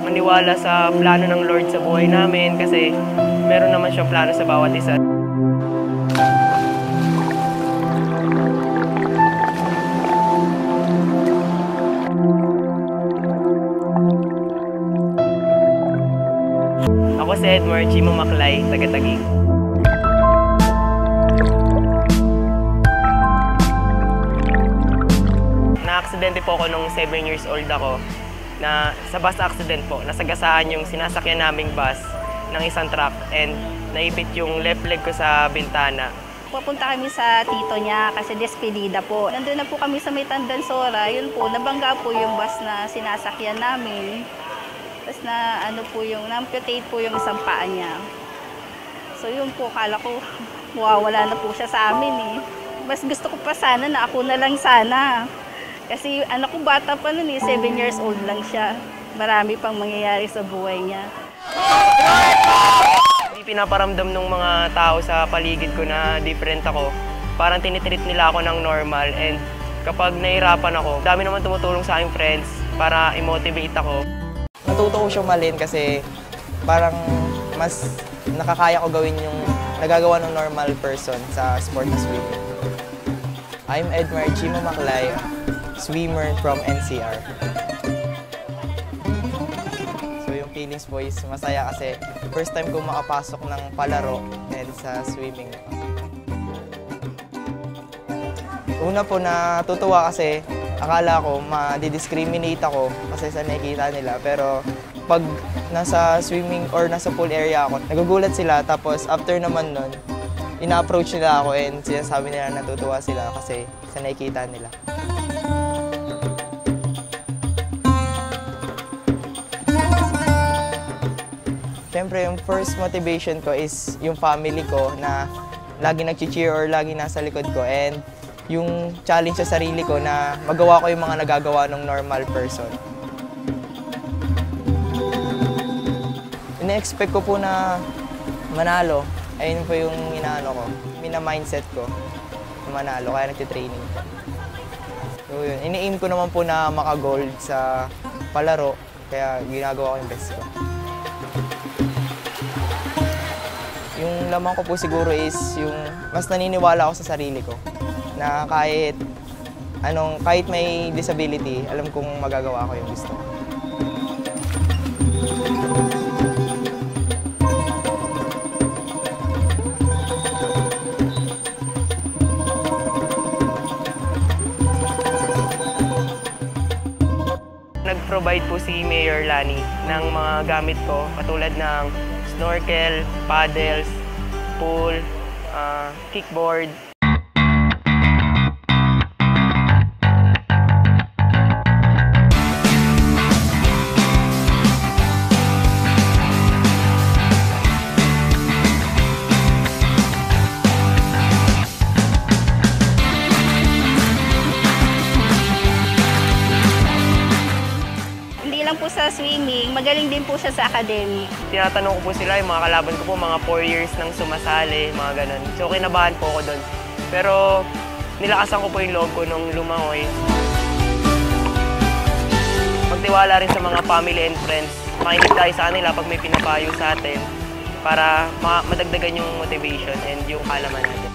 Maniwala sa plano ng Lord sa buhay namin kasi meron naman siyang plano sa bawat isa. Ako si Edmar Chimo Maclay, taga-Taguig. Na-aksidente po ako nung 7 years old ako na sa bus accident po. Nasagasaan yung sinasakyan naming bus ng isang truck and naipit yung left leg ko sa bintana. Pupunta kami sa tito niya kasi despedida po. Nandun na po kami sa may Tandansora, yun po, nabangga po yung bus na sinasakyan namin. Tapos na na-amputate po yung isang paa niya. So yun po, kala ko mawawala na po siya sa amin eh. Mas gusto ko pa sana na ako na lang sana. Kasi anak ko bata pa nun eh, 7 years old lang siya. Marami pang mangyayari sa buhay niya. Hindi pinaparamdam ng mga tao sa paligid ko na different ako. Parang tinitreat nila ako ng normal and kapag nahihirapan ako, dami naman tumutulong sa aking friends para i-motivate ako. Natuto ko siyang malin kasi parang mas nakakaya ko gawin yung nagagawa ng normal person sa sport na swimming. I'm Edmar Chimo Maclay, swimmer from NCR. So yung feelings po is masaya kasi first time ko makapasok ng palaro and sa swimming. Una po natutuwa kasi akala ko ma-discriminate ako kasi sa nakikita nila. Pero pag nasa swimming or nasa pool area ako, nagugulat sila. Tapos after naman nun, ina-approach nila ako and sinasabi nila natutuwa sila kasi sa nakikita nila. Siyempre, yung first motivation ko is yung family ko na lagi nag-cheer or lagi nasa likod ko. And yung challenge sa sarili ko na magawa ko yung mga nagagawa ng normal person. Ina-expect ko po na manalo. Ayun po yung inaano ko, mina-mindset ko na manalo, kaya nagtitraining ko. So yun, ini-aim ko naman po na maka-gold sa palaro, kaya ginagawa ko yung best ko. Yung lamang ko po siguro is yung mas naniniwala ako sa sarili ko. Na kahit may disability, alam kong magagawa ko yung gusto ko. Nag-provide po si Mayor Lani ng mga gamit ko katulad ng snorkel, paddles, pool, kickboard. Lang po sa swimming, magaling din po siya sa academic. Tinatanong ko po sila, yung mga kalaban ko po, mga 4 years nang sumasali, mga ganun. So kinabahan po ako doon. Pero nilakasan ko po yung loob ko nung lumangoy. Magtiwala rin sa mga family and friends. Makinig tayo sa kanila pag may pinapayo sa atin para madagdagan yung motivation and yung kalaman natin.